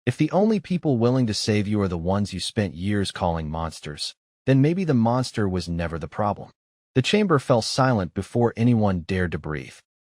If the only people willing to save you are the ones you spent years calling monsters, then maybe the monster was never the problem. The chamber fell silent before anyone dared to breathe.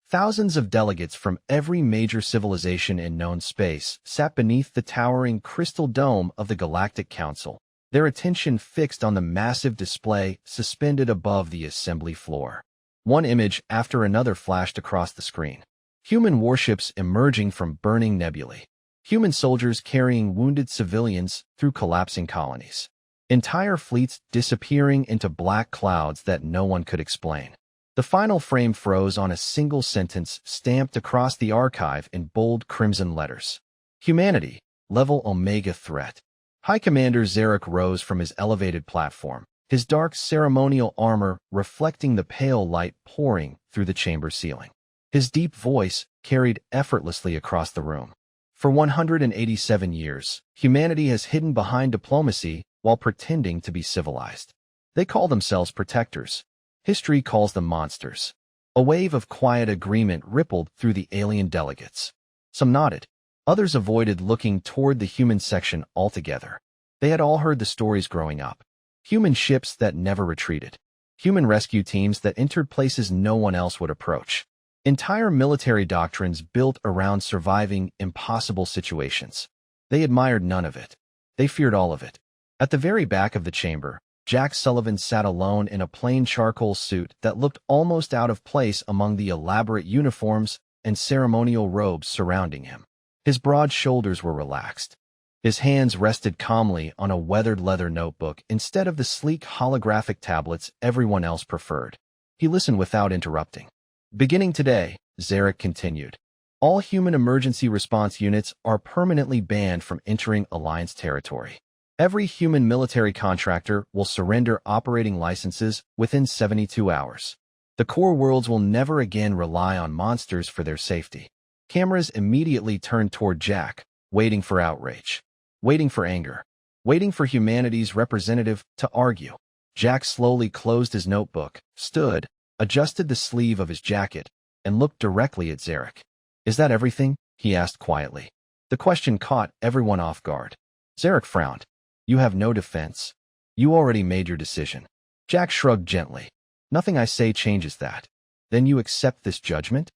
Thousands of delegates from every major civilization in known space sat beneath the towering crystal dome of the Galactic Council, their attention fixed on the massive display suspended above the assembly floor. One image after another flashed across the screen. Human warships emerging from burning nebulae. Human soldiers carrying wounded civilians through collapsing colonies. Entire fleets disappearing into black clouds that no one could explain. The final frame froze on a single sentence stamped across the archive in bold crimson letters. Humanity, level Omega threat. High Commander Zarek rose from his elevated platform, his dark ceremonial armor reflecting the pale light pouring through the chamber ceiling. His deep voice carried effortlessly across the room. For 187 years, humanity has hidden behind diplomacy while pretending to be civilized. They call themselves protectors. History calls them monsters. A wave of quiet agreement rippled through the alien delegates. Some nodded. Others avoided looking toward the human section altogether. They had all heard the stories growing up. Human ships that never retreated. Human rescue teams that entered places no one else would approach. Entire military doctrines built around surviving impossible situations. They admired none of it. They feared all of it. At the very back of the chamber, Jack Sullivan sat alone in a plain charcoal suit that looked almost out of place among the elaborate uniforms and ceremonial robes surrounding him. His broad shoulders were relaxed. His hands rested calmly on a weathered leather notebook instead of the sleek holographic tablets everyone else preferred. He listened without interrupting. Beginning today, Zarek continued, all human emergency response units are permanently banned from entering Alliance territory. Every human military contractor will surrender operating licenses within 72 hours. The core worlds will never again rely on monsters for their safety. Cameras immediately turned toward Jack, waiting for outrage, waiting for anger, waiting for humanity's representative to argue. Jack slowly closed his notebook, stood, adjusted the sleeve of his jacket, and looked directly at Zarek. Is that everything? He asked quietly. The question caught everyone off guard. Zarek frowned. You have no defense. You already made your decision. Jack shrugged gently. Nothing I say changes that. Then you accept this judgment?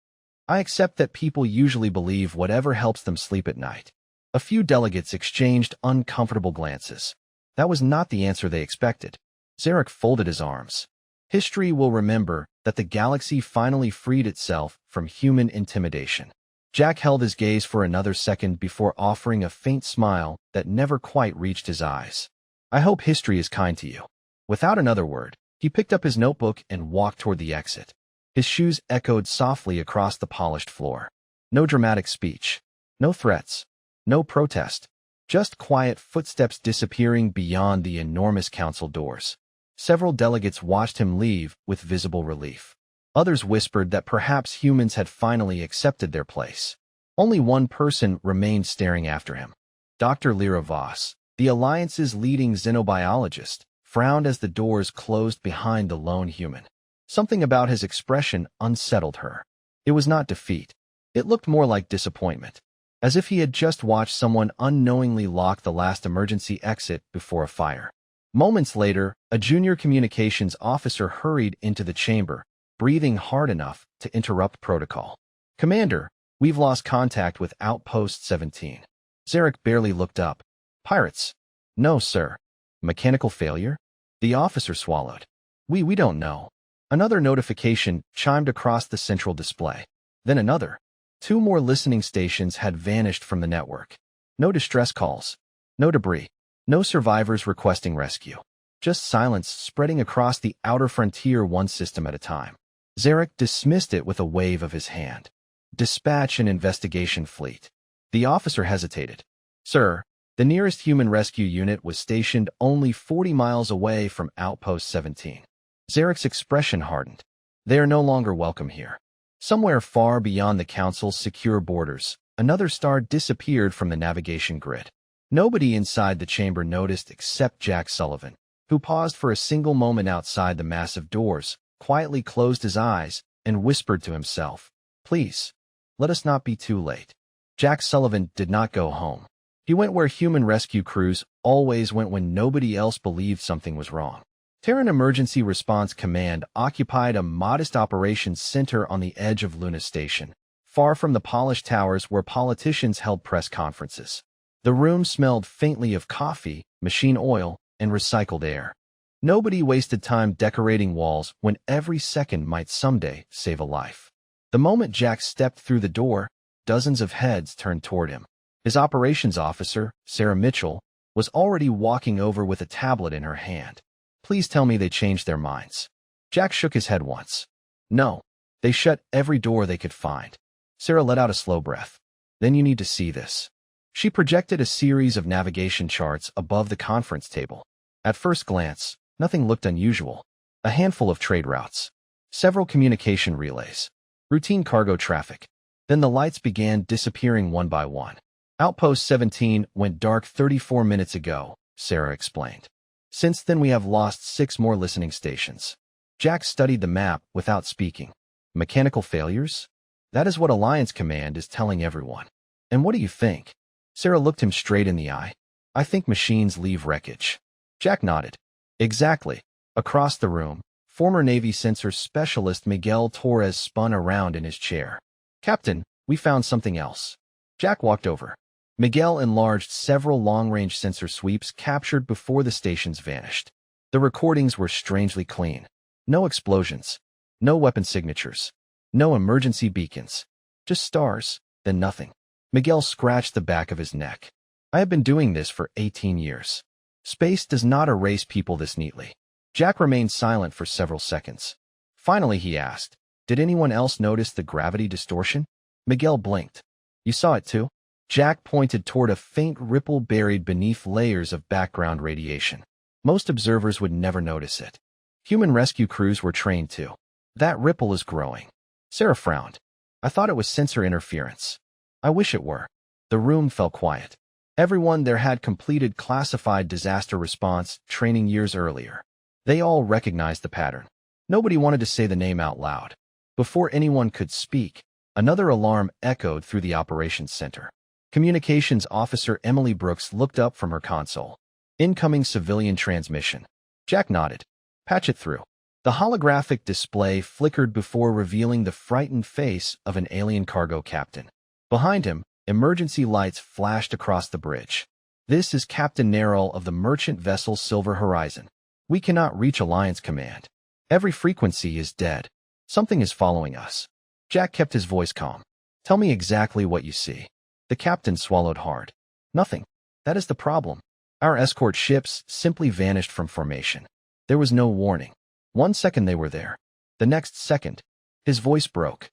I accept that people usually believe whatever helps them sleep at night. A few delegates exchanged uncomfortable glances. That was not the answer they expected. Zarek folded his arms. History will remember that the galaxy finally freed itself from human intimidation. Jack held his gaze for another second before offering a faint smile that never quite reached his eyes. I hope history is kind to you. Without another word, he picked up his notebook and walked toward the exit. His shoes echoed softly across the polished floor. No dramatic speech. No threats. No protest. Just quiet footsteps disappearing beyond the enormous council doors. Several delegates watched him leave with visible relief. Others whispered that perhaps humans had finally accepted their place. Only one person remained staring after him. Dr. Lyra Voss, the Alliance's leading xenobiologist, frowned as the doors closed behind the lone human. Something about his expression unsettled her. It was not defeat. It looked more like disappointment, as if he had just watched someone unknowingly lock the last emergency exit before a fire. Moments later, a junior communications officer hurried into the chamber, breathing hard enough to interrupt protocol. Commander, we've lost contact with Outpost 17. Zarek barely looked up. Pirates? No, sir. Mechanical failure? The officer swallowed. We don't know. Another notification chimed across the central display. Then another. 2 more listening stations had vanished from the network. No distress calls. No debris. No survivors requesting rescue. Just silence spreading across the outer frontier one system at a time. Zarek dismissed it with a wave of his hand. Dispatch an investigation fleet. The officer hesitated. Sir, the nearest human rescue unit was stationed only 40 miles away from Outpost 17. Zarek's expression hardened. They are no longer welcome here. Somewhere far beyond the Council's secure borders, another star disappeared from the navigation grid. Nobody inside the chamber noticed except Jack Sullivan, who paused for a single moment outside the massive doors, quietly closed his eyes, and whispered to himself, Please, let us not be too late. Jack Sullivan did not go home. He went where human rescue crews always went when nobody else believed something was wrong. Terran Emergency Response Command occupied a modest operations center on the edge of Luna Station, far from the polished towers where politicians held press conferences. The room smelled faintly of coffee, machine oil, and recycled air. Nobody wasted time decorating walls when every second might someday save a life. The moment Jack stepped through the door, dozens of heads turned toward him. His operations officer, Sarah Mitchell, was already walking over with a tablet in her hand. Please tell me they changed their minds. Jack shook his head once. No, they shut every door they could find. Sarah let out a slow breath. Then you need to see this. She projected a series of navigation charts above the conference table. At first glance, nothing looked unusual. A handful of trade routes, several communication relays, routine cargo traffic. Then the lights began disappearing one by one. Outpost 17 went dark 34 minutes ago, Sarah explained. Since then we have lost 6 more listening stations. Jack studied the map without speaking. Mechanical failures? That is what Alliance Command is telling everyone. And what do you think? Sarah looked him straight in the eye. I think machines leave wreckage. Jack nodded. Exactly. Across the room, former Navy sensor specialist Miguel Torres spun around in his chair. Captain, we found something else. Jack walked over. Miguel enlarged several long-range sensor sweeps captured before the stations vanished. The recordings were strangely clean. No explosions. No weapon signatures. No emergency beacons. Just stars, then nothing. Miguel scratched the back of his neck. I have been doing this for 18 years. Space does not erase people this neatly. Jack remained silent for several seconds. Finally, he asked, did anyone else notice the gravity distortion? Miguel blinked. You saw it too? Jack pointed toward a faint ripple buried beneath layers of background radiation. Most observers would never notice it. Human rescue crews were trained to. That ripple is growing. Sarah frowned. I thought it was sensor interference. I wish it were. The room fell quiet. Everyone there had completed classified disaster response training years earlier. They all recognized the pattern. Nobody wanted to say the name out loud. Before anyone could speak, another alarm echoed through the operations center. Communications Officer Emily Brooks looked up from her console. Incoming civilian transmission. Jack nodded. Patch it through. The holographic display flickered before revealing the frightened face of an alien cargo captain. Behind him, emergency lights flashed across the bridge. This is Captain Nerral of the merchant vessel Silver Horizon. We cannot reach Alliance Command. Every frequency is dead. Something is following us. Jack kept his voice calm. Tell me exactly what you see. The captain swallowed hard. Nothing. That is the problem. Our escort ships simply vanished from formation. There was no warning. 1 second they were there. The next second, his voice broke.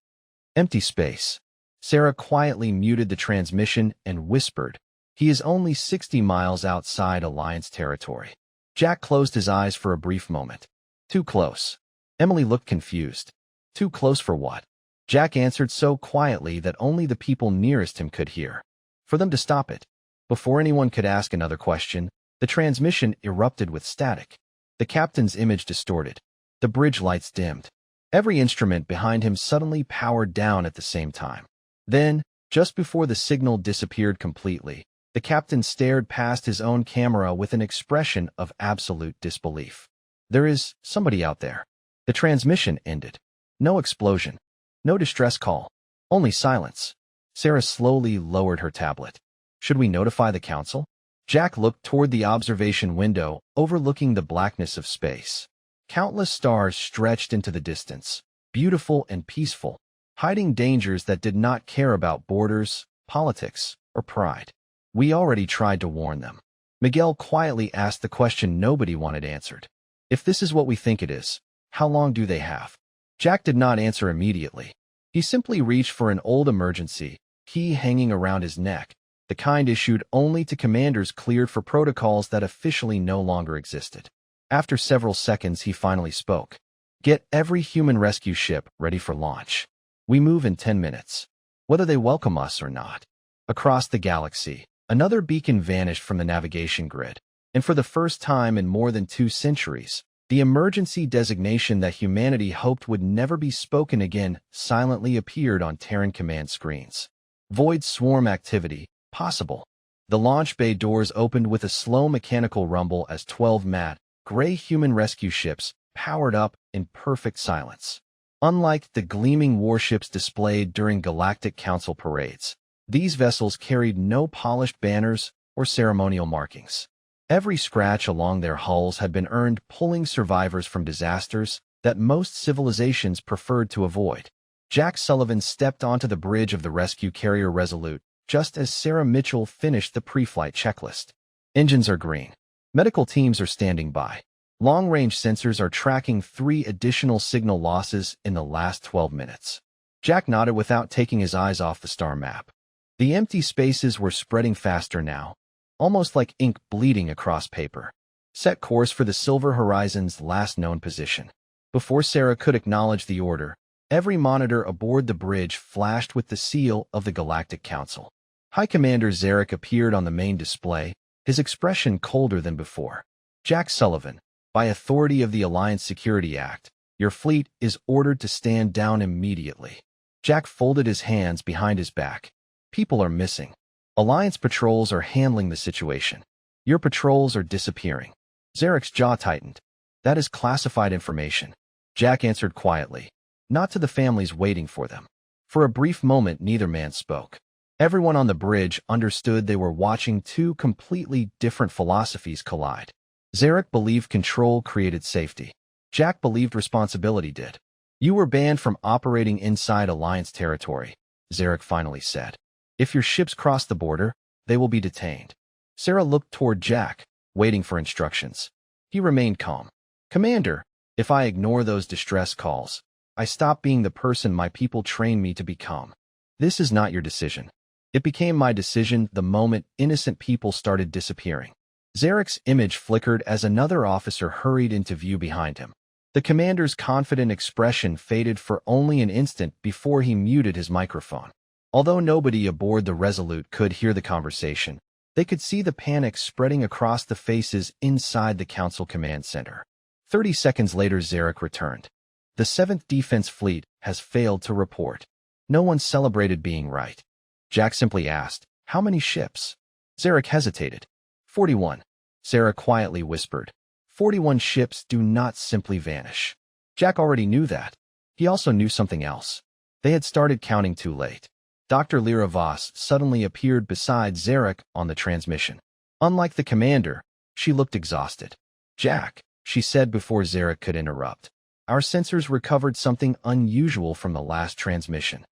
Empty space. Sarah quietly muted the transmission and whispered, he is only 60 miles outside Alliance territory. Jack closed his eyes for a brief moment. Too close. Emily looked confused. Too close for what? Jack answered so quietly that only the people nearest him could hear. For them to stop it. Before anyone could ask another question, the transmission erupted with static. The captain's image distorted. The bridge lights dimmed. Every instrument behind him suddenly powered down at the same time. Then, just before the signal disappeared completely, the captain stared past his own camera with an expression of absolute disbelief. There is somebody out there. The transmission ended. No explosion. No distress call. Only silence. Sarah slowly lowered her tablet. Should we notify the council? Jack looked toward the observation window, overlooking the blackness of space. Countless stars stretched into the distance, beautiful and peaceful, hiding dangers that did not care about borders, politics, or pride. We already tried to warn them. Miguel quietly asked the question nobody wanted answered. If this is what we think it is, how long do they have? Jack did not answer immediately. He simply reached for an old emergency key hanging around his neck, the kind issued only to commanders cleared for protocols that officially no longer existed. After several seconds, he finally spoke. Get every human rescue ship ready for launch. We move in 10 minutes. Whether they welcome us or not. Across the galaxy, another beacon vanished from the navigation grid, and for the first time in more than 2 centuries, the emergency designation that humanity hoped would never be spoken again silently appeared on Terran command screens. Void swarm activity, possible. The launch bay doors opened with a slow mechanical rumble as 12 matte, gray human rescue ships powered up in perfect silence. Unlike the gleaming warships displayed during Galactic Council parades, these vessels carried no polished banners or ceremonial markings. Every scratch along their hulls had been earned pulling survivors from disasters that most civilizations preferred to avoid. Jack Sullivan stepped onto the bridge of the rescue carrier Resolute just as Sarah Mitchell finished the pre-flight checklist. Engines are green. Medical teams are standing by. Long-range sensors are tracking 3 additional signal losses in the last 12 minutes. Jack nodded without taking his eyes off the star map. The empty spaces were spreading faster now, almost like ink bleeding across paper. Set course for the Silver Horizon's last known position. Before Sarah could acknowledge the order, every monitor aboard the bridge flashed with the seal of the Galactic Council. High Commander Zarek appeared on the main display, his expression colder than before. Jack Sullivan, by authority of the Alliance Security Act, your fleet is ordered to stand down immediately. Jack folded his hands behind his back. People are missing. Alliance patrols are handling the situation. Your patrols are disappearing. Zarek's jaw tightened. That is classified information. Jack answered quietly, not to the families waiting for them. For a brief moment, neither man spoke. Everyone on the bridge understood they were watching 2 completely different philosophies collide. Zarek believed control created safety. Jack believed responsibility did. You were banned from operating inside Alliance territory, Zarek finally said. If your ships cross the border, they will be detained. Sarah looked toward Jack, waiting for instructions. He remained calm. Commander, if I ignore those distress calls, I stop being the person my people trained me to become. This is not your decision. It became my decision the moment innocent people started disappearing. Zarek's image flickered as another officer hurried into view behind him. The commander's confident expression faded for only an instant before he muted his microphone. Although nobody aboard the Resolute could hear the conversation, they could see the panic spreading across the faces inside the Council Command Center. 30 seconds later, Zarek returned. The 7th Defense Fleet has failed to report. No one celebrated being right. Jack simply asked, how many ships? Zarek hesitated. 41. Sarah quietly whispered. 41 ships do not simply vanish. Jack already knew that. He also knew something else. They had started counting too late. Dr. Lyra Voss suddenly appeared beside Zarek on the transmission. Unlike the commander, she looked exhausted. Jack, she said before Zarek could interrupt. Our sensors recovered something unusual from the last transmission.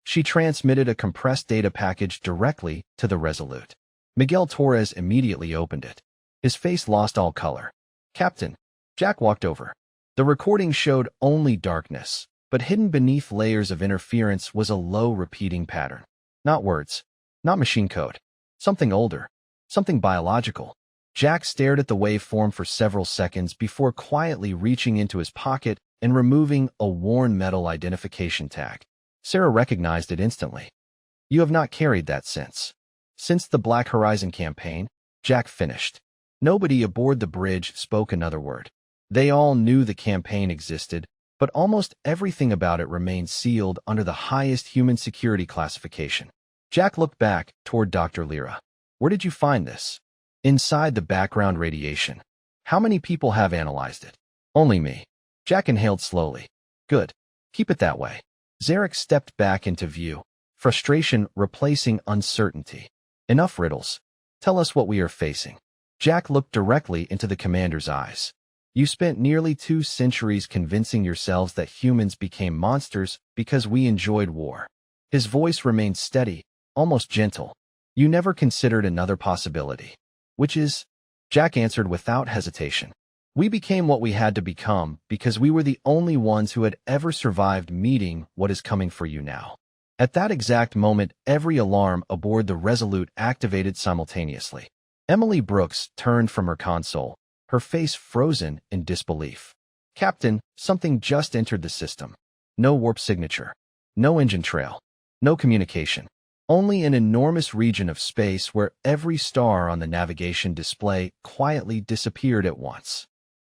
She transmitted a compressed data package directly to the Resolute. Miguel Torres immediately opened it. His face lost all color. Captain, Jack walked over. The recording showed only darkness, but hidden beneath layers of interference was a low repeating pattern. Not words, not machine code. Something older, something biological. Jack stared at the waveform for several seconds before quietly reaching into his pocket and removing a worn metal identification tag. Sarah recognized it instantly. You have not carried that since. Since the Black Horizon campaign, Jack finished. Nobody aboard the bridge spoke another word. They all knew the campaign existed, but almost everything about it remained sealed under the highest human security classification. Jack looked back toward Dr. Lyra. Where did you find this? Inside the background radiation. How many people have analyzed it? Only me. Jack inhaled slowly. Good. Keep it that way. Zarek stepped back into view, frustration replacing uncertainty. Enough riddles. Tell us what we are facing. Jack looked directly into the commander's eyes. You spent nearly 2 centuries convincing yourselves that humans became monsters because we enjoyed war. His voice remained steady, almost gentle. You never considered another possibility. Which is? Jack answered without hesitation. We became what we had to become because we were the only ones who had ever survived meeting what is coming for you now. At that exact moment, every alarm aboard the Resolute activated simultaneously. Emily Brooks turned from her console, her face frozen in disbelief. Captain, something just entered the system. No warp signature. No engine trail. No communication. Only an enormous region of space where every star on the navigation display quietly disappeared at once.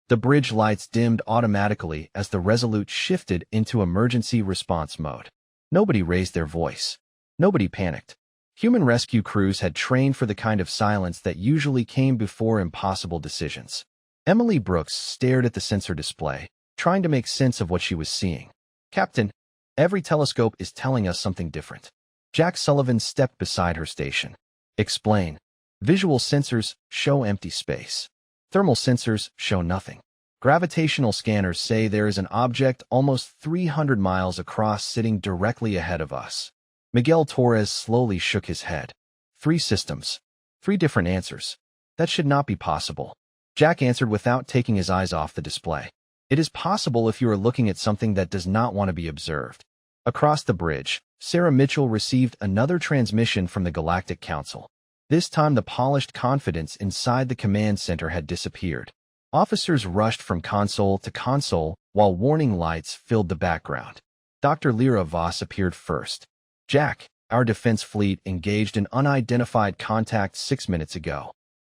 The bridge lights dimmed automatically as the Resolute shifted into emergency response mode. Nobody raised their voice. Nobody panicked. Human rescue crews had trained for the kind of silence that usually came before impossible decisions. Emily Brooks stared at the sensor display, trying to make sense of what she was seeing. "Captain, every telescope is telling us something different." Jack Sullivan stepped beside her station. "Explain." "Visual sensors show empty space. Thermal sensors show nothing. Gravitational scanners say there is an object almost 300 miles across sitting directly ahead of us." Miguel Torres slowly shook his head. "Three systems. Three different answers. That should not be possible." Jack answered without taking his eyes off the display. "It is possible if you are looking at something that does not want to be observed." Across the bridge, Sarah Mitchell received another transmission from the Galactic Council. This time the polished confidence inside the command center had disappeared. Officers rushed from console to console while warning lights filled the background. Dr. Lyra Voss appeared first. "Jack, our defense fleet engaged in unidentified contact 6 minutes ago."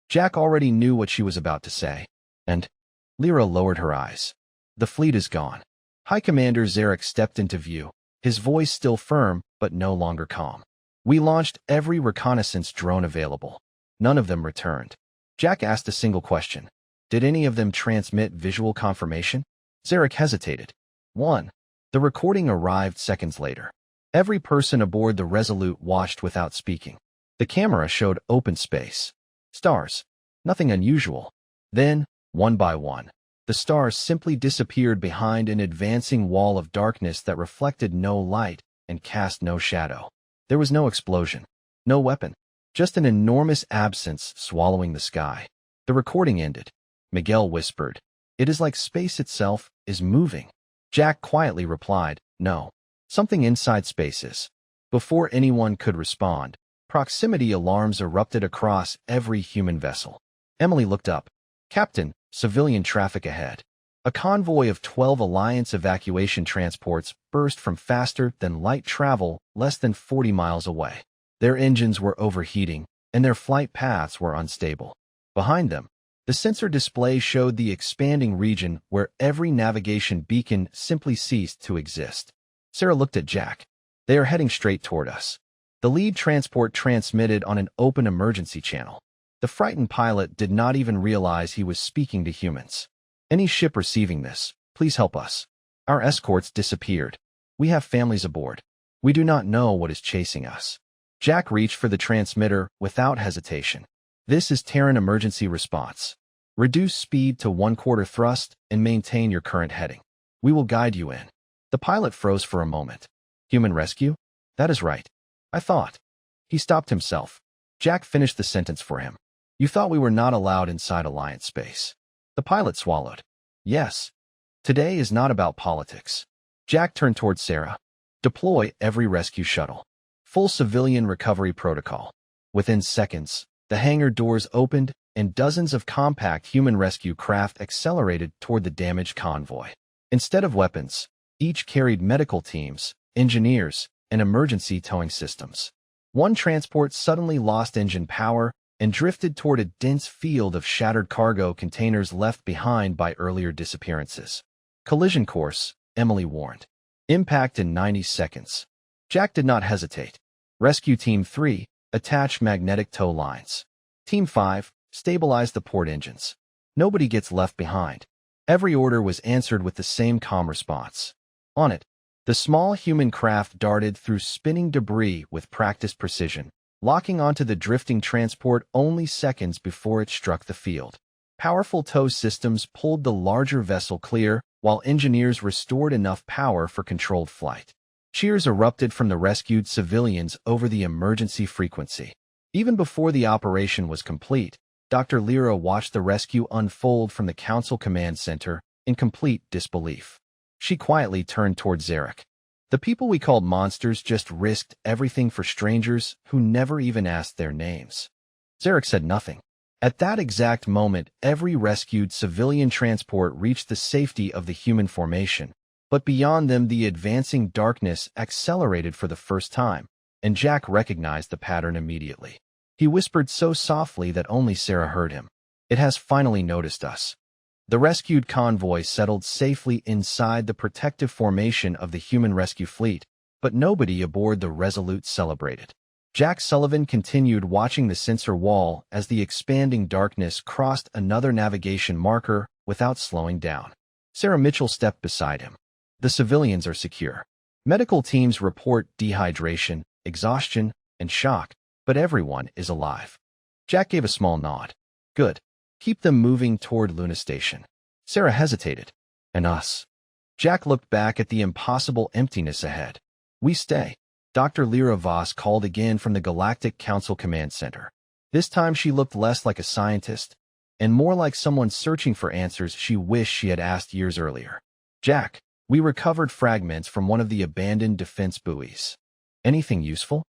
Jack already knew what she was about to say. "And?" Lyra lowered her eyes. "The fleet is gone." High Commander Zarek stepped into view, his voice still firm but no longer calm. "We launched every reconnaissance drone available. None of them returned." Jack asked a single question. "Did any of them transmit visual confirmation?" Zarek hesitated. "One." The recording arrived seconds later. Every person aboard the Resolute watched without speaking. The camera showed open space. Stars. Nothing unusual. Then, one by one, the stars simply disappeared behind an advancing wall of darkness that reflected no light and cast no shadow. There was no explosion, no weapon, just an enormous absence swallowing the sky. The recording ended. Miguel whispered, "It is like space itself is moving." Jack quietly replied, "No. Something inside space is." Before anyone could respond, proximity alarms erupted across every human vessel. Emily looked up. "Captain, civilian traffic ahead." A convoy of 12 Alliance evacuation transports burst from faster-than-light travel less than 40 miles away. Their engines were overheating, and their flight paths were unstable. Behind them, the sensor display showed the expanding region where every navigation beacon simply ceased to exist. Sarah looked at Jack. "They are heading straight toward us." The lead transport transmitted on an open emergency channel. The frightened pilot did not even realize he was speaking to humans. "Any ship receiving this, please help us. Our escorts disappeared. We have families aboard. We do not know what is chasing us." Jack reached for the transmitter without hesitation. "This is Terran emergency response. Reduce speed to 1/4 thrust and maintain your current heading. We will guide you in." The pilot froze for a moment. "Human rescue? That is right. I thought." He stopped himself. Jack finished the sentence for him. "You thought we were not allowed inside Alliance space." The pilot swallowed. "Yes. Today is not about politics." Jack turned toward Sarah. "Deploy every rescue shuttle. Full civilian recovery protocol." Within seconds, the hangar doors opened and dozens of compact human rescue craft accelerated toward the damaged convoy. Instead of weapons, each carried medical teams, engineers, and emergency towing systems. One transport suddenly lost engine power and drifted toward a dense field of shattered cargo containers left behind by earlier disappearances. "Collision course," Emily warned. "Impact in 90 seconds." Jack did not hesitate. "Rescue Team 3, attach magnetic tow lines. Team 5, stabilize the port engines. Nobody gets left behind." Every order was answered with the same calm response. On it, the small human craft darted through spinning debris with practiced precision, locking onto the drifting transport only seconds before it struck the field. Powerful tow systems pulled the larger vessel clear, while engineers restored enough power for controlled flight. Cheers erupted from the rescued civilians over the emergency frequency. Even before the operation was complete, Dr. Lyra watched the rescue unfold from the Council Command Center in complete disbelief. She quietly turned toward Zarek. "The people we called monsters just risked everything for strangers who never even asked their names." Zarek said nothing. At that exact moment, every rescued civilian transport reached the safety of the human formation, but beyond them the advancing darkness accelerated for the first time, and Jack recognized the pattern immediately. He whispered so softly that only Sarah heard him. "It has finally noticed us." The rescued convoy settled safely inside the protective formation of the human rescue fleet, but nobody aboard the Resolute celebrated. Jack Sullivan continued watching the sensor wall as the expanding darkness crossed another navigation marker without slowing down. Sarah Mitchell stepped beside him. The civilians are secure. Medical teams report dehydration, exhaustion, and shock, but everyone is alive. Jack gave a small nod. Good. Keep them moving toward Luna Station. Sarah hesitated. And us? Jack looked back at the impossible emptiness ahead. We stay. Dr. Lyra Voss called again from the Galactic Council Command Center. This time she looked less like a scientist and more like someone searching for answers she wished she had asked years earlier. Jack, we recovered fragments from one of the abandoned defense buoys. Anything useful?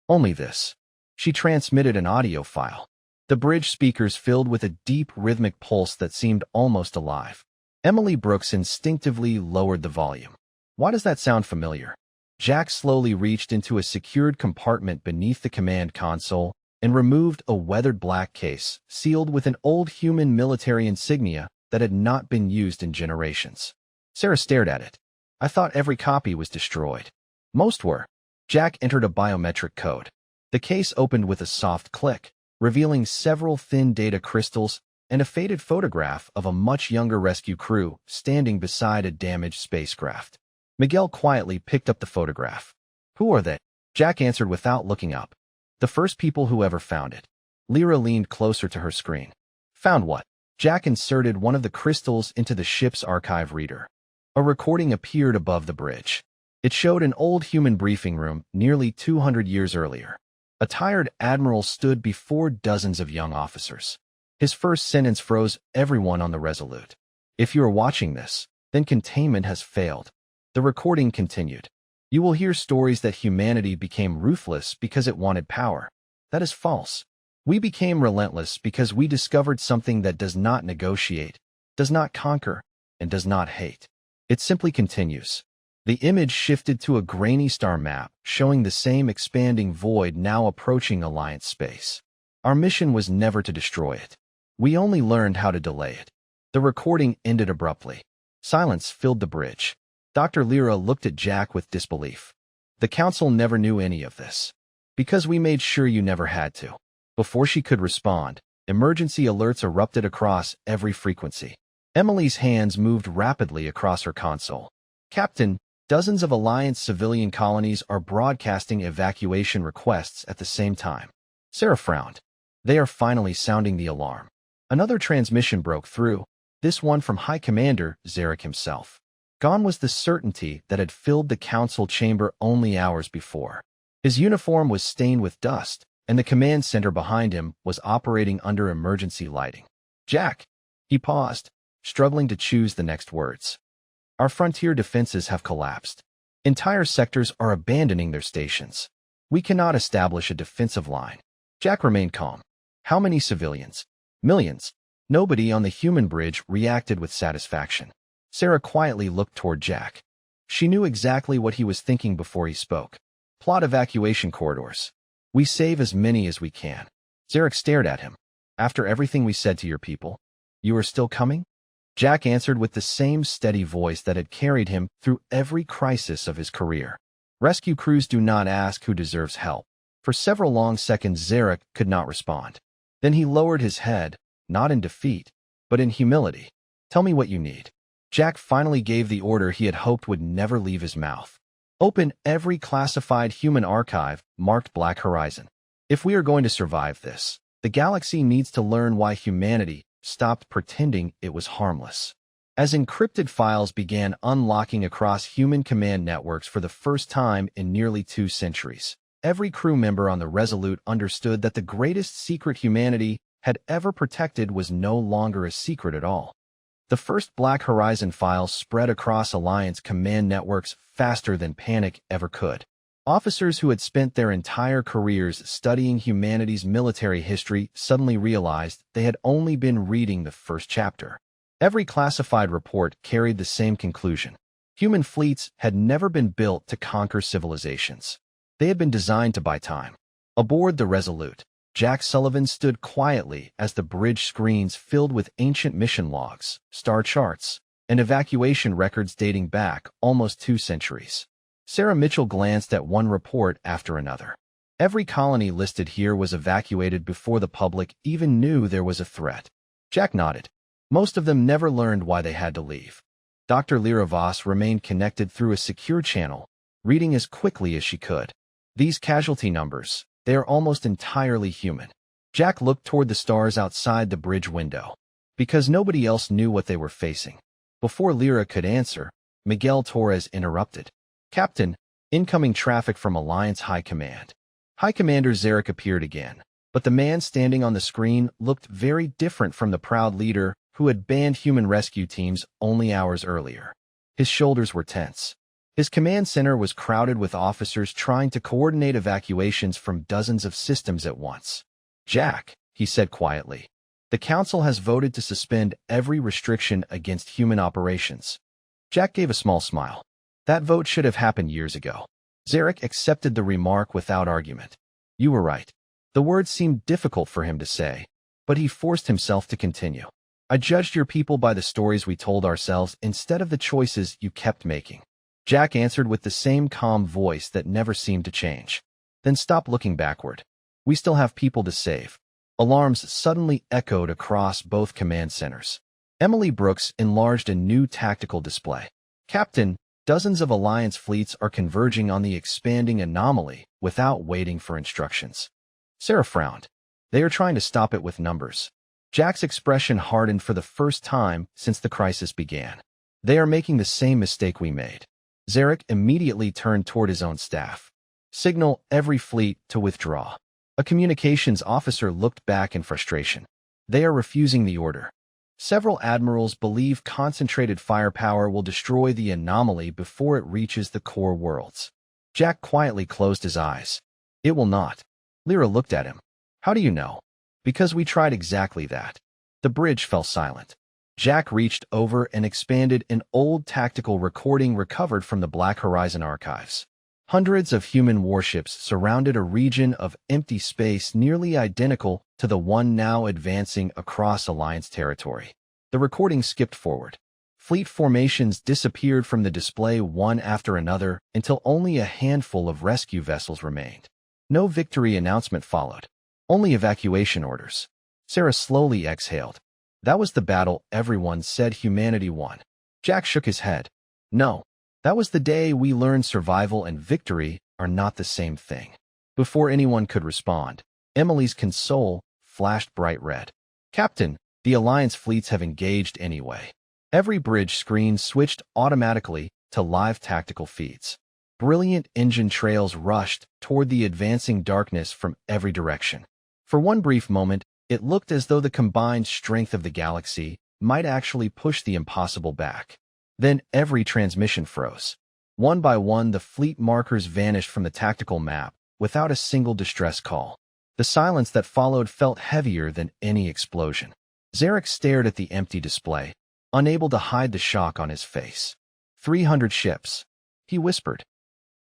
Only this. She transmitted an audio file. The bridge speakers filled with a deep rhythmic pulse that seemed almost alive. Emily Brooks instinctively lowered the volume. Why does that sound familiar? Jack slowly reached into a secured compartment beneath the command console and removed a weathered black case sealed with an old human military insignia that had not been used in generations. Sarah stared at it. I thought every copy was destroyed. Most were. Jack entered a biometric code. The case opened with a soft click, revealing several thin data crystals and a faded photograph of a much younger rescue crew standing beside a damaged spacecraft. Miguel quietly picked up the photograph. Who are they? Jack answered without looking up. The first people who ever found it. Lyra leaned closer to her screen. Found what? Jack inserted one of the crystals into the ship's archive reader. A recording appeared above the bridge. It showed an old human briefing room nearly 200 years earlier. A tired admiral stood before dozens of young officers. His first sentence froze everyone on the Resolute. If you are watching this, then containment has failed. The recording continued. You will hear stories that humanity became ruthless because it wanted power. That is false. We became relentless because we discovered something that does not negotiate, does not conquer, and does not hate. It simply continues. The image shifted to a grainy star map, showing the same expanding void now approaching Alliance space. Our mission was never to destroy it. We only learned how to delay it. The recording ended abruptly. Silence filled the bridge. Dr. Lyra looked at Jack with disbelief. The Council never knew any of this. Because we made sure you never had to. Before she could respond, emergency alerts erupted across every frequency. Emily's hands moved rapidly across her console. Captain, dozens of Alliance civilian colonies are broadcasting evacuation requests at the same time. Sarah frowned. They are finally sounding the alarm. Another transmission broke through, this one from High Commander Zarek himself. Gone was the certainty that had filled the council chamber only hours before. His uniform was stained with dust, and the command center behind him was operating under emergency lighting. Jack! He paused, struggling to choose the next words. Our frontier defenses have collapsed. Entire sectors are abandoning their stations. We cannot establish a defensive line. Jack remained calm. How many civilians? Millions. Nobody on the human bridge reacted with satisfaction. Sarah quietly looked toward Jack. She knew exactly what he was thinking before he spoke. Plot evacuation corridors. We save as many as we can. Zarek stared at him. After everything we said to your people, you are still coming? Jack answered with the same steady voice that had carried him through every crisis of his career. Rescue crews do not ask who deserves help. For several long seconds, Zarek could not respond. Then he lowered his head, not in defeat, but in humility. Tell me what you need. Jack finally gave the order he had hoped would never leave his mouth. Open every classified human archive marked Black Horizon. If we are going to survive this, the galaxy needs to learn why humanity stopped pretending it was harmless. As encrypted files began unlocking across human command networks for the first time in nearly 2 centuries, every crew member on the Resolute understood that the greatest secret humanity had ever protected was no longer a secret at all. The first Black Horizon files spread across Alliance command networks faster than panic ever could. Officers who had spent their entire careers studying humanity's military history suddenly realized they had only been reading the first chapter. Every classified report carried the same conclusion. Human fleets had never been built to conquer civilizations. They had been designed to buy time. Aboard the Resolute, Jack Sullivan stood quietly as the bridge screens filled with ancient mission logs, star charts, and evacuation records dating back almost 2 centuries. Sarah Mitchell glanced at one report after another. Every colony listed here was evacuated before the public even knew there was a threat. Jack nodded. Most of them never learned why they had to leave. Dr. Lyra Voss remained connected through a secure channel, reading as quickly as she could. These casualty numbers, they are almost entirely human. Jack looked toward the stars outside the bridge window, because nobody else knew what they were facing. Before Lyra could answer, Miguel Torres interrupted. Captain, incoming traffic from Alliance High Command. High Commander Zarek appeared again, but the man standing on the screen looked very different from the proud leader who had banned human rescue teams only hours earlier. His shoulders were tense. His command center was crowded with officers trying to coordinate evacuations from dozens of systems at once. Jack, he said quietly, the Council has voted to suspend every restriction against human operations. Jack gave a small smile. That vote should have happened years ago. Zarek accepted the remark without argument. You were right. The words seemed difficult for him to say, but he forced himself to continue. I judged your people by the stories we told ourselves instead of the choices you kept making. Jack answered with the same calm voice that never seemed to change. Then stop looking backward. We still have people to save. Alarms suddenly echoed across both command centers. Emily Brooks enlarged a new tactical display. Captain, dozens of Alliance fleets are converging on the expanding anomaly without waiting for instructions. Sarah frowned. They are trying to stop it with numbers. Jack's expression hardened for the first time since the crisis began. They are making the same mistake we made. Zarek immediately turned toward his own staff. Signal every fleet to withdraw. A communications officer looked back in frustration. They are refusing the order. Several admirals believe concentrated firepower will destroy the anomaly before it reaches the core worlds. Jack quietly closed his eyes. It will not. Lyra looked at him. How do you know? Because we tried exactly that. The bridge fell silent. Jack reached over and expanded an old tactical recording recovered from the Black Horizon archives. Hundreds of human warships surrounded a region of empty space nearly identical to the one now advancing across Alliance territory. The recording skipped forward. Fleet formations disappeared from the display one after another until only a handful of rescue vessels remained. No victory announcement followed. Only evacuation orders. Sarah slowly exhaled. That was the battle everyone said humanity won. Jack shook his head. No. That was the day we learned survival and victory are not the same thing. Before anyone could respond, Emily's console flashed bright red. Captain, the Alliance fleets have engaged anyway. Every bridge screen switched automatically to live tactical feeds. Brilliant engine trails rushed toward the advancing darkness from every direction. For one brief moment, it looked as though the combined strength of the galaxy might actually push the impossible back. Then every transmission froze. One by one, the fleet markers vanished from the tactical map without a single distress call. The silence that followed felt heavier than any explosion. Zarek stared at the empty display, unable to hide the shock on his face. 300 ships, he whispered.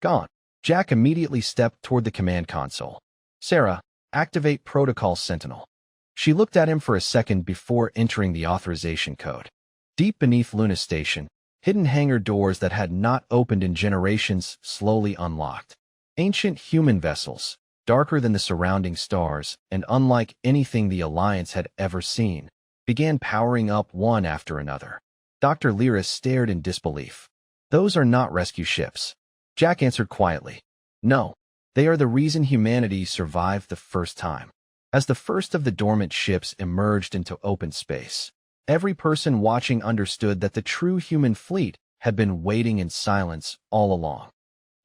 Gone. Jack immediately stepped toward the command console. Sarah, activate Protocol Sentinel. She looked at him for a second before entering the authorization code. Deep beneath Luna Station, hidden hangar doors that had not opened in generations slowly unlocked. Ancient human vessels, darker than the surrounding stars and unlike anything the Alliance had ever seen, began powering up one after another. Dr. Lyra stared in disbelief. Those are not rescue ships. Jack answered quietly. No, they are the reason humanity survived the first time. As the first of the dormant ships emerged into open space, every person watching understood that the true human fleet had been waiting in silence all along.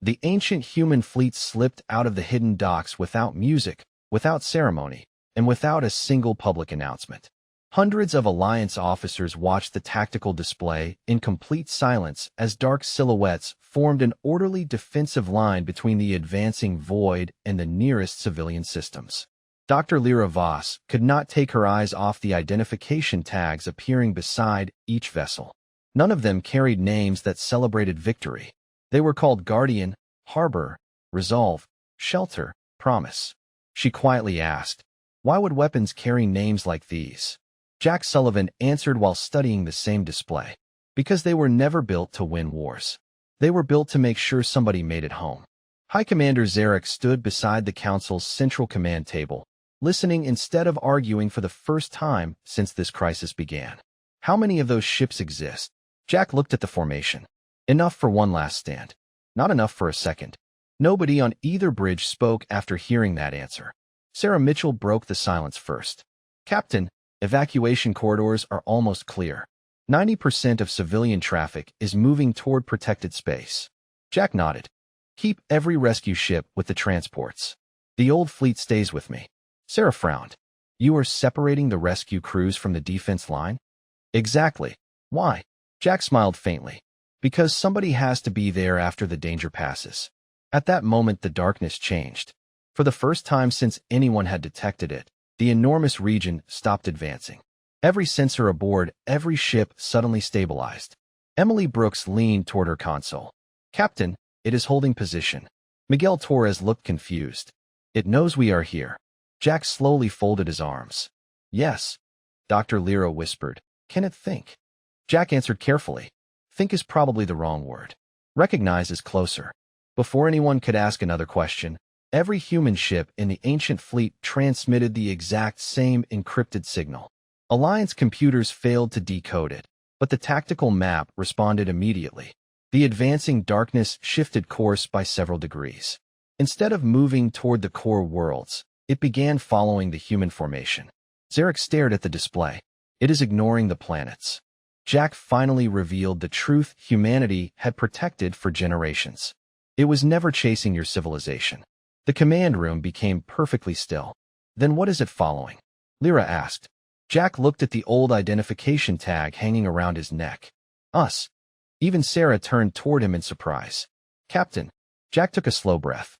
The ancient human fleet slipped out of the hidden docks without music, without ceremony, and without a single public announcement. Hundreds of Alliance officers watched the tactical display in complete silence as dark silhouettes formed an orderly defensive line between the advancing void and the nearest civilian systems. Dr. Lyra Voss could not take her eyes off the identification tags appearing beside each vessel. None of them carried names that celebrated victory. They were called Guardian, Harbor, Resolve, Shelter, Promise. She quietly asked, why would weapons carry names like these? Jack Sullivan answered while studying the same display. Because they were never built to win wars. They were built to make sure somebody made it home. High Commander Zarek stood beside the Council's central command table, listening instead of arguing for the first time since this crisis began. How many of those ships exist? Jack looked at the formation. Enough for one last stand. Not enough for a second. Nobody on either bridge spoke after hearing that answer. Sarah Mitchell broke the silence first. Captain, evacuation corridors are almost clear. 90% of civilian traffic is moving toward protected space. Jack nodded. Keep every rescue ship with the transports. The old fleet stays with me. Sarah frowned. You are separating the rescue crews from the defense line? Exactly. Why? Jack smiled faintly. Because somebody has to be there after the danger passes. At that moment, the darkness changed. For the first time since anyone had detected it, the enormous region stopped advancing. Every sensor aboard every ship suddenly stabilized. Emily Brooks leaned toward her console. Captain, it is holding position. Miguel Torres looked confused. It knows we are here. Jack slowly folded his arms. Yes. Dr. Lyra whispered. Can it think? Jack answered carefully. Think is probably the wrong word. Recognize is closer. Before anyone could ask another question, every human ship in the ancient fleet transmitted the exact same encrypted signal. Alliance computers failed to decode it, but the tactical map responded immediately. The advancing darkness shifted course by several degrees. Instead of moving toward the core worlds, it began following the human formation. Zarek stared at the display. It is ignoring the planets. Jack finally revealed the truth humanity had protected for generations. It was never chasing your civilization. The command room became perfectly still. Then what is it following? Lyra asked. Jack looked at the old identification tag hanging around his neck. Us. Even Sarah turned toward him in surprise. Captain. Jack took a slow breath.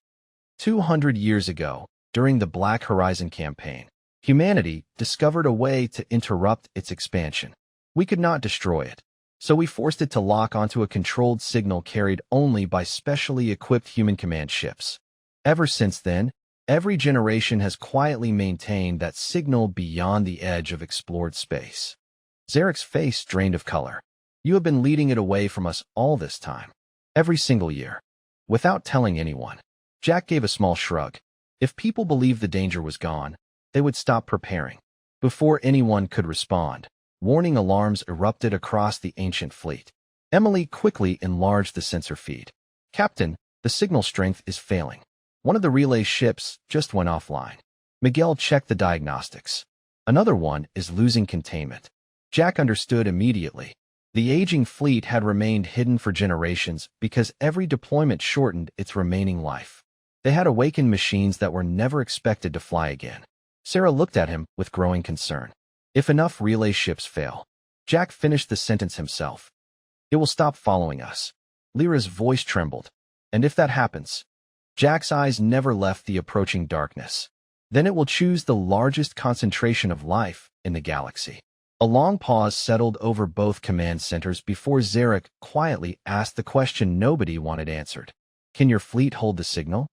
200 years ago, during the Black Horizon campaign, humanity discovered a way to interrupt its expansion. We could not destroy it, so we forced it to lock onto a controlled signal carried only by specially equipped human command ships. Ever since then, every generation has quietly maintained that signal beyond the edge of explored space. Zarek's face drained of color. You have been leading it away from us all this time. Every single year. Without telling anyone. Jack gave a small shrug. If people believed the danger was gone, they would stop preparing. Before anyone could respond, warning alarms erupted across the ancient fleet. Emily quickly enlarged the sensor feed. Captain, the signal strength is failing. One of the relay ships just went offline. Miguel checked the diagnostics. Another one is losing containment. Jack understood immediately. The aging fleet had remained hidden for generations because every deployment shortened its remaining life. They had awakened machines that were never expected to fly again. Sarah looked at him with growing concern. If enough relay ships fail, Jack finished the sentence himself. It will stop following us. Lyra's voice trembled. And if that happens, Jack's eyes never left the approaching darkness. Then it will choose the largest concentration of life in the galaxy. A long pause settled over both command centers before Zarek quietly asked the question nobody wanted answered. Can your fleet hold the signal?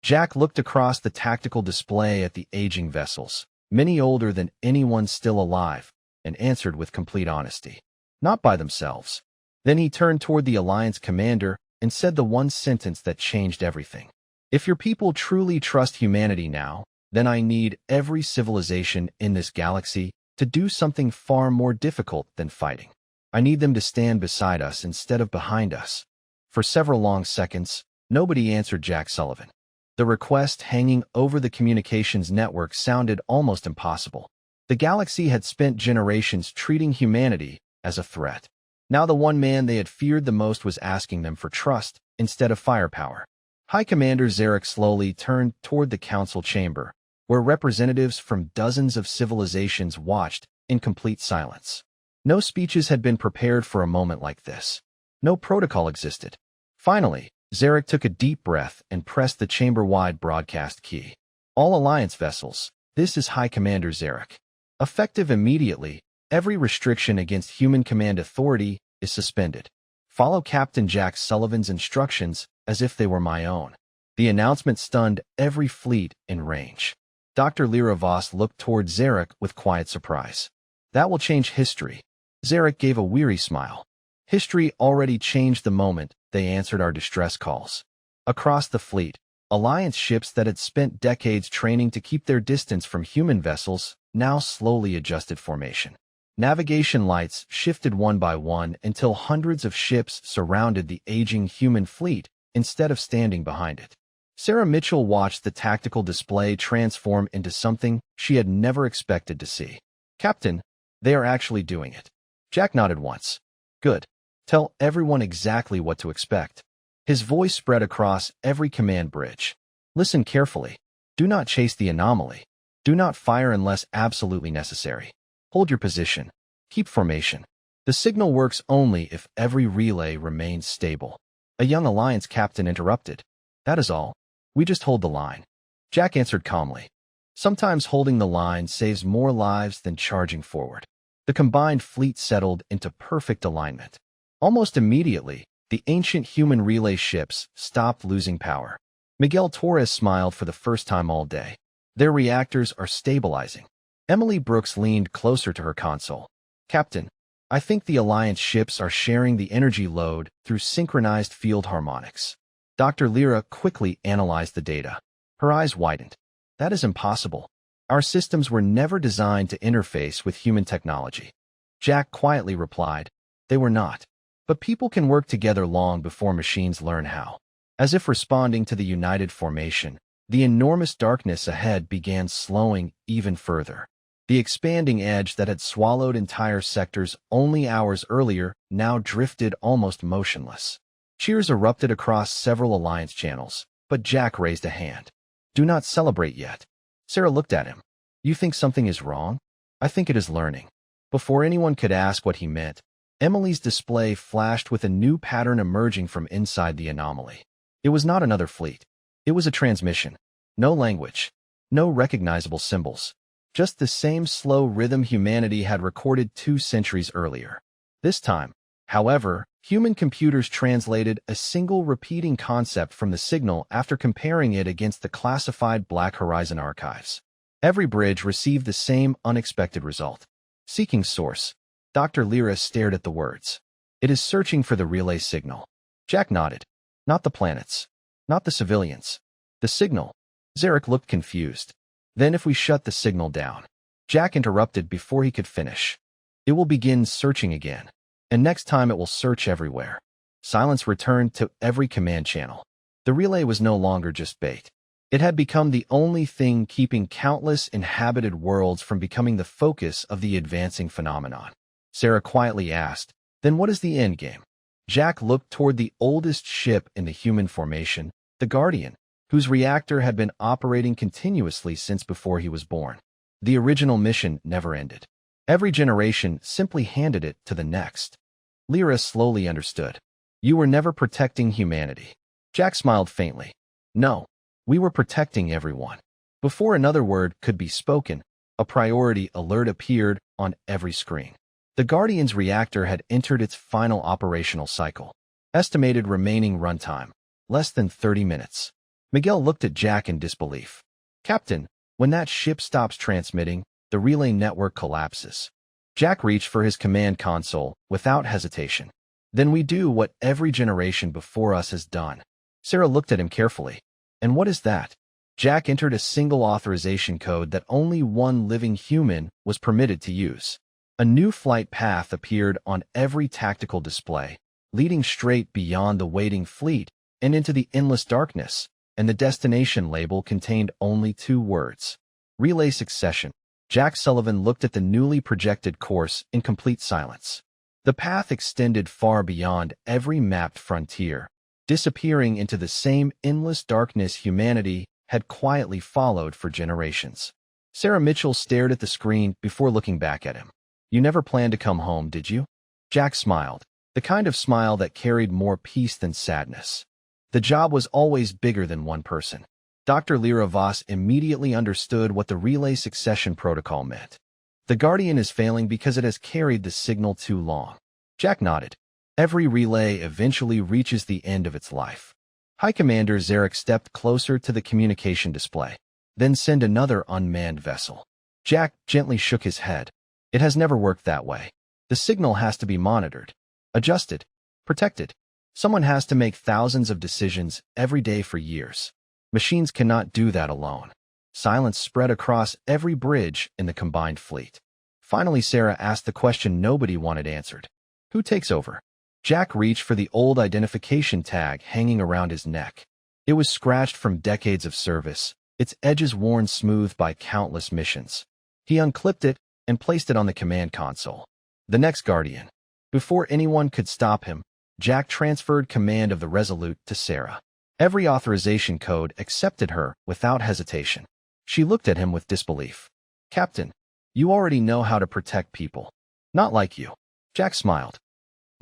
Jack looked across the tactical display at the aging vessels, many older than anyone still alive, and answered with complete honesty. Not by themselves. Then he turned toward the Alliance commander and said the one sentence that changed everything. If your people truly trust humanity now, then I need every civilization in this galaxy to do something far more difficult than fighting. I need them to stand beside us instead of behind us. For several long seconds, nobody answered Jack Sullivan. The request hanging over the communications network sounded almost impossible. The galaxy had spent generations treating humanity as a threat. Now the one man they had feared the most was asking them for trust instead of firepower. High Commander Zarek slowly turned toward the council chamber, where representatives from dozens of civilizations watched in complete silence. No speeches had been prepared for a moment like this. No protocol existed. Finally, Zarek took a deep breath and pressed the chamber-wide broadcast key. All Alliance vessels, this is High Commander Zarek. Effective immediately, every restriction against human command authority is suspended. Follow Captain Jack Sullivan's instructions as if they were my own. The announcement stunned every fleet in range. Dr. Lyra Voss looked toward Zarek with quiet surprise. That will change history. Zarek gave a weary smile. History already changed the moment they answered our distress calls. Across the fleet, Alliance ships that had spent decades training to keep their distance from human vessels now slowly adjusted formation. Navigation lights shifted one by one until hundreds of ships surrounded the aging human fleet instead of standing behind it. Sarah Mitchell watched the tactical display transform into something she had never expected to see. "Captain, they are actually doing it." Jack nodded once. "Good. Tell everyone exactly what to expect." His voice spread across every command bridge. "Listen carefully. Do not chase the anomaly. Do not fire unless absolutely necessary. Hold your position. Keep formation. The signal works only if every relay remains stable." A young Alliance captain interrupted. "That is all. We just hold the line." Jack answered calmly. Sometimes holding the line saves more lives than charging forward. The combined fleet settled into perfect alignment. Almost immediately, the ancient human relay ships stopped losing power. Miguel Torres smiled for the first time all day. Their reactors are stabilizing. Emily Brooks leaned closer to her console. "Captain, I think the Alliance ships are sharing the energy load through synchronized field harmonics." Dr. Lyra quickly analyzed the data. Her eyes widened. "That is impossible. Our systems were never designed to interface with human technology." Jack quietly replied, "They were not. But people can work together long before machines learn how." As if responding to the united formation, the enormous darkness ahead began slowing even further. The expanding edge that had swallowed entire sectors only hours earlier now drifted almost motionless. Cheers erupted across several Alliance channels, but Jack raised a hand. "Do not celebrate yet." Sarah looked at him. "You think something is wrong?" "I think it is learning." Before anyone could ask what he meant, Emily's display flashed with a new pattern emerging from inside the anomaly. It was not another fleet. It was a transmission. No language. No recognizable symbols. Just the same slow rhythm humanity had recorded 2 centuries earlier. This time, however, human computers translated a single repeating concept from the signal after comparing it against the classified Black Horizon archives. Every bridge received the same unexpected result. "Seeking source." Dr. Lyra stared at the words. "It is searching for the relay signal." Jack nodded. "Not the planets. Not the civilians. The signal." Zarek looked confused. "Then if we shut the signal down." Jack interrupted before he could finish. "It will begin searching again. And next time it will search everywhere." Silence returned to every command channel. The relay was no longer just bait. It had become the only thing keeping countless inhabited worlds from becoming the focus of the advancing phenomenon. Sarah quietly asked, "Then what is the endgame?" Jack looked toward the oldest ship in the human formation, the Guardian, whose reactor had been operating continuously since before he was born. The original mission never ended. Every generation simply handed it to the next. Lyra slowly understood. "You were never protecting humanity." Jack smiled faintly. "No, we were protecting everyone." Before another word could be spoken, a priority alert appeared on every screen. The Guardian's reactor had entered its final operational cycle. Estimated remaining runtime, less than 30 minutes. Miguel looked at Jack in disbelief. "Captain, when that ship stops transmitting, the relay network collapses." Jack reached for his command console without hesitation. "Then we do what every generation before us has done." Sarah looked at him carefully. "And what is that?" Jack entered a single authorization code that only one living human was permitted to use. A new flight path appeared on every tactical display, leading straight beyond the waiting fleet and into the endless darkness, and the destination label contained only 2 words. Relay succession. Jack Sullivan looked at the newly projected course in complete silence. The path extended far beyond every mapped frontier, disappearing into the same endless darkness humanity had quietly followed for generations. Sarah Mitchell stared at the screen before looking back at him. "You never planned to come home, did you?" Jack smiled, the kind of smile that carried more peace than sadness. The job was always bigger than one person. Dr. Lyra Voss immediately understood what the relay succession protocol meant. The Guardian is failing because it has carried the signal too long. Jack nodded. Every relay eventually reaches the end of its life. High Commander Zarek stepped closer to the communication display. "Then send another unmanned vessel." Jack gently shook his head. "It has never worked that way. The signal has to be monitored, adjusted, protected." Someone has to make thousands of decisions every day for years. Machines cannot do that alone. Silence spread across every bridge in the combined fleet. Finally, Sarah asked the question nobody wanted answered. Who takes over? Jack reached for the old identification tag hanging around his neck. It was scratched from decades of service, its edges worn smooth by countless missions. He unclipped it and placed it on the command console. The next Guardian. Before anyone could stop him, Jack transferred command of the Resolute to Sarah. Every authorization code accepted her without hesitation. She looked at him with disbelief. Captain, you already know how to protect people. Not like you. Jack smiled.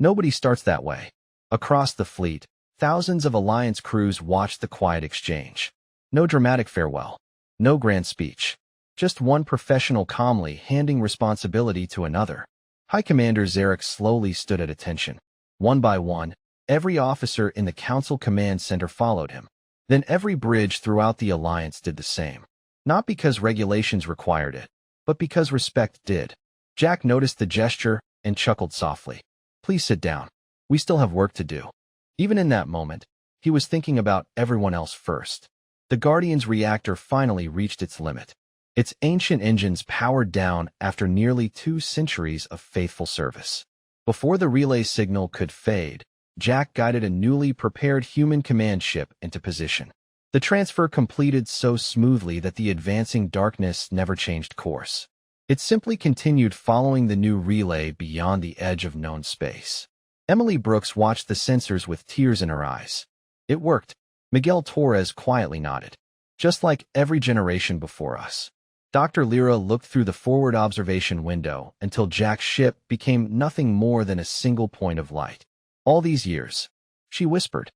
Nobody starts that way. Across the fleet, thousands of Alliance crews watched the quiet exchange. No dramatic farewell. No grand speech. Just one professional calmly handing responsibility to another. High Commander Zarek slowly stood at attention. One by one, every officer in the Council Command Center followed him. Then every bridge throughout the Alliance did the same. Not because regulations required it, but because respect did. Jack noticed the gesture and chuckled softly. Please sit down. We still have work to do. Even in that moment, he was thinking about everyone else first. The Guardian's reactor finally reached its limit. Its ancient engines powered down after nearly 2 centuries of faithful service. Before the relay signal could fade, Jack guided a newly prepared human command ship into position. The transfer completed so smoothly that the advancing darkness never changed course. It simply continued following the new relay beyond the edge of known space. Emily Brooks watched the sensors with tears in her eyes. It worked. Miguel Torres quietly nodded. Just like every generation before us. Dr. Lyra looked through the forward observation window until Jack's ship became nothing more than a single point of light. All these years, she whispered.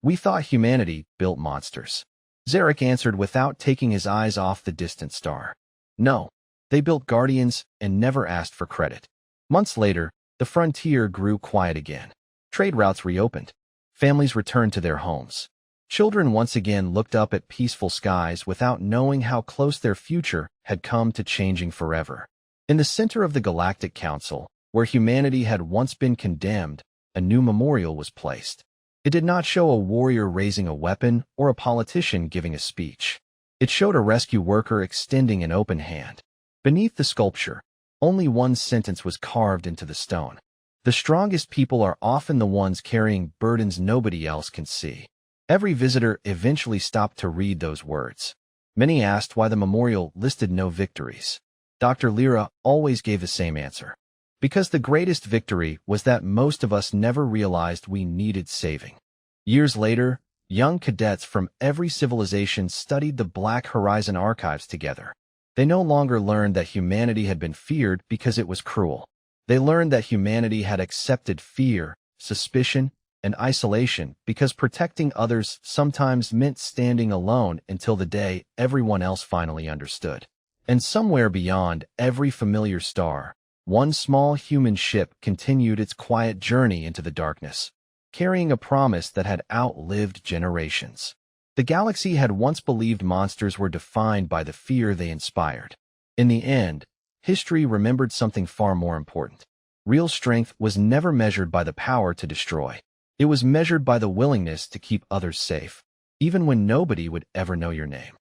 We thought humanity built monsters. Zarek answered without taking his eyes off the distant star. No, they built Guardians and never asked for credit. Months later, the frontier grew quiet again. Trade routes reopened. Families returned to their homes. Children once again looked up at peaceful skies without knowing how close their future had come to changing forever. In the center of the Galactic Council, where humanity had once been condemned, a new memorial was placed. It did not show a warrior raising a weapon or a politician giving a speech. It showed a rescue worker extending an open hand. Beneath the sculpture, only one sentence was carved into the stone. The strongest people are often the ones carrying burdens nobody else can see. Every visitor eventually stopped to read those words. Many asked why the memorial listed no victories. Dr. Lyra always gave the same answer. Because the greatest victory was that most of us never realized we needed saving. Years later, young cadets from every civilization studied the Black Horizon archives together. They no longer learned that humanity had been feared because it was cruel. They learned that humanity had accepted fear, suspicion, and isolation because protecting others sometimes meant standing alone until the day everyone else finally understood. And somewhere beyond every familiar star, one small human ship continued its quiet journey into the darkness, carrying a promise that had outlived generations. The galaxy had once believed monsters were defined by the fear they inspired. In the end, history remembered something far more important. Real strength was never measured by the power to destroy. It was measured by the willingness to keep others safe, even when nobody would ever know your name.